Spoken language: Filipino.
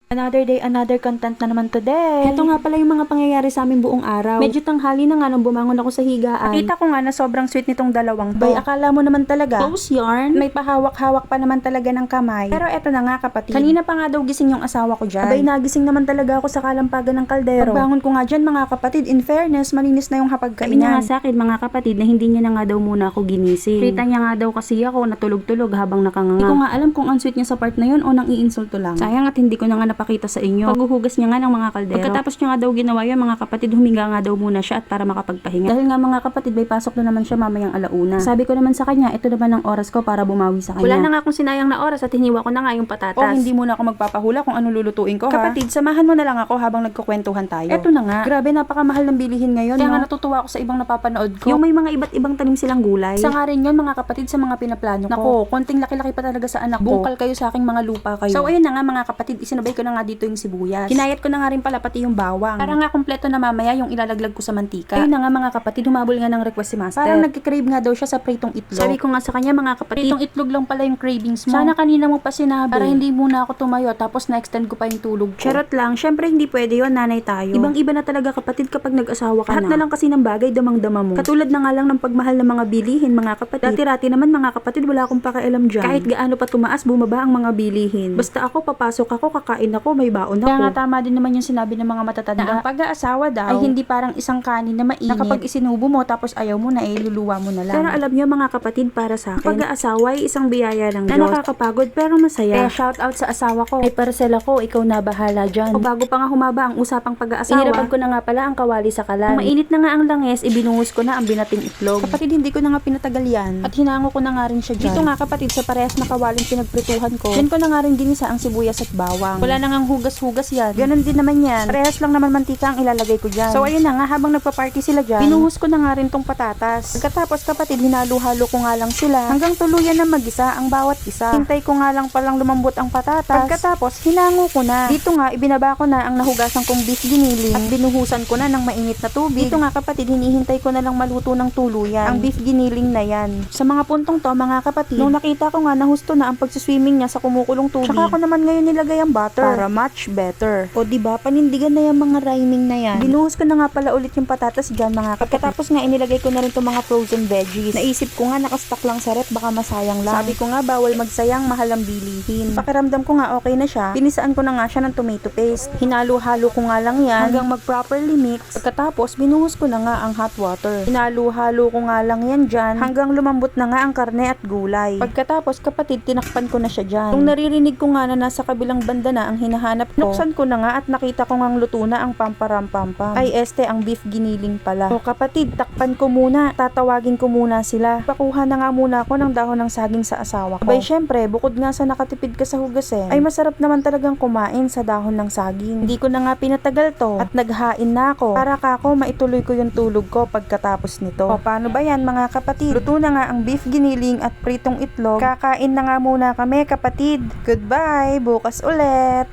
Another day, another content na naman today. Heto nga pala yung mga pangyayari sa aming buong araw. Medyo tanghali na nga nung bumangon ako sa higaan. Nakita ko nga na sobrang sweet nitong dalawang to. Bay, akala mo naman talaga. Close yarn. May pahawak-hawak pa naman talaga ng kamay. Pero eto na nga kapatid. Kanina pa nga daw gising yung asawa ko dyan. Abay, nagising naman talaga ako sa kalampagan ng kaldero. Pagbangon ko nga dyan mga kapatid, in fairness, malinis na yung Sabi niya hapagkainan. nga sa akin mga kapatid na hindi niya na nga daw muna ako ginising. Kita niya nga daw kasi ako natulog-tulog habang nakanganga. Hindi ko nga alam kung ang sweet niya sa part na yun o nang iinsulto lang. Sayang at hindi ko na nga napakita sa inyo. Paghuhugas niya nga ng mga kaldero. Pagkatapos niya nga daw ginawa yun mga kapatid, huminga nga daw muna siya at para makapagpahinga. Dahil nga mga kapatid, may pasok na naman siya mamayang alauna. Sabi ko naman sa kanya, ito naman ang oras ko para bumawi sa kanya. Wala na nga akong sinayang na oras at hiniwa ko na nga yung patatas. O, hindi muna ako magpapahula kung ano lulutuin ko, Kapatid, samahan mo na lang ako habang nagkukwentuhan tayo. Eto na nga. Grabe, napakamahal ng bilihin ngayon, Kaya no? nga natutuwa ako sa ibang napapanood ko. Yung may mga iba't ibang tanim silang gulay. Isa nga rin yun mga kapatid sa mga pinaplano ko. Nako, konting laki-laki pa talaga sa anak ko. Bungkal kayo sa aking mga lupa kayo. So, ayun na nga mga kapatid, isinabay ko na nga dito yung sibuyas. Hinayat ko na nga rin pala pati yung bawang. Para nga kumpleto na mamaya yung ilalaglag ko sa mantika. Ayun na nga mga kapatid, humabol nga ng request si Master. Parang nagkikrave nga daw siya sa pritong itlog. Sabi ko nga sa kanya mga kapatid, Pritong itlog lang pala yung cravings mo. sana kanina mo pa sinabi. Para hindi muna ako tumayo tapos na-extend ko pa yung tulog ko. Charot lang, syempre hindi pwede yun, nanay tayo. Ibang-iba na talaga kapatid kapag nag-asawa ka Lahat na. Lang kasi ng bagay damang-dama mo. Katulad na nga lang ng pagmahal ng mga bilihin mga kapatid. Dati-rati naman mga kapatid, wala akong pakialam dyan. Kahit gaano pa tumaas, bumaba ang mga bilihin. Basta ako, papasok ako, kakain ako, may baon ako. Kaya nga tama din naman yung sinabi ng mga matatanda na ang pag-aasawa daw ay hindi parang isang kanin na mainit na kapag isinubo mo tapos ayaw mo na luluwa mo na lang. Pero alam niyo mga kapatid, para sa akin, pag-aasawa ay isang biyaya ng Diyos. Na nakakapagod pero masaya. Kaya shout out sa asawa ko. Ay parcel ako, ikaw na bahala dyan. O bago pa nga humaba ang usapang pag-aasawa, inirapag ko na nga pala ang kawali sa kalan. Kung mainit na nga ang langis, ibinuhos ko na ang binating itlog. Kapatid, hindi ko na nga pinatagal yan. At hinango ko na nga rin siya dyan. Dito nga kapatid, sa parehas na kawaling pinagprituhan ko, dyan ko na nga rin ginisa ang sibuyas at bawang. Wala na nga hugas-hugas yan. Ganon din naman yan. Parehas lang naman mantika ang ilalagay ko dyan. So ayun na nga, habang nagpa-party sila dyan, binuhos ko na nga rin tong patatas. Pagkatapos kapatid, hinalo-halo ko nga lang sila hanggang tuluyan na mag-isa ang bawat isa. Hintay ko nga lang palang lumambot ang patatas. Pagkatapos, hinango ko na. Dito nga, ibinaba ko na ang nahugasan kong beef giniling at binuhusan ko na ng mainit na tubig. Dito nga kapatid, hinihintay ko na lang maluto ng tuluyan ang beef giniling na yan. Sa mga puntong to mga kapatid, nung nakita ko nga na husto na ang pagsiswimming niya sa kumukulong tubig, tsaka ko naman ngayon nilagay ang butter para much better. O diba, panindigan na yung mga rhyming na yan. Binuhos ko na nga pala ulit yung patatas dyan mga kapatid. Pagkatapos nga inilagay ko na rin itong mga frozen veggies. Naisip ko nga nakastock lang sa rep, baka masayang lang. Sabi ko nga bawal magsayang, mahal ang bilihin. Pakiramdam ko nga okay na siya. Pinisaan ko na nga siya ng tomato paste. Hinalo-halo ko nga lang yan hanggang mag-properly mix. Pagkatapos binuhos ko na nga ang hot water. Hinalo-halo ko nga lang yan dyan hanggang lumambot na nga ang karne at gulay. Pagkatapos kapatid, tinakpan ko na siya dyan. Nung naririnig ko nga na nasa kabilang banda na ang hinahanap ko, nuksan ko na nga at nakita ko ngang luto na ang pamparampampam. Ay ang beef giniling pala. O kapatid, takpan ko muna. Tatawagin ko muna sila. Pakuha na nga muna ako ng dahon ng saging sa asawa ko. Abay syempre, bukod nga sa nakatipid ka sa hugasin, ay masarap naman talagang kumain sa dahon ng saging. Hindi ko na nga pinatagal to at naghain na ako para kako maituloy ko yung tulog ko pagkatapos nito. O paano ba yan mga kapatid? Luto na nga ang beef giniling at pritong itlog. Kakain na nga muna kami kapatid. Goodbye! Bukas ulit!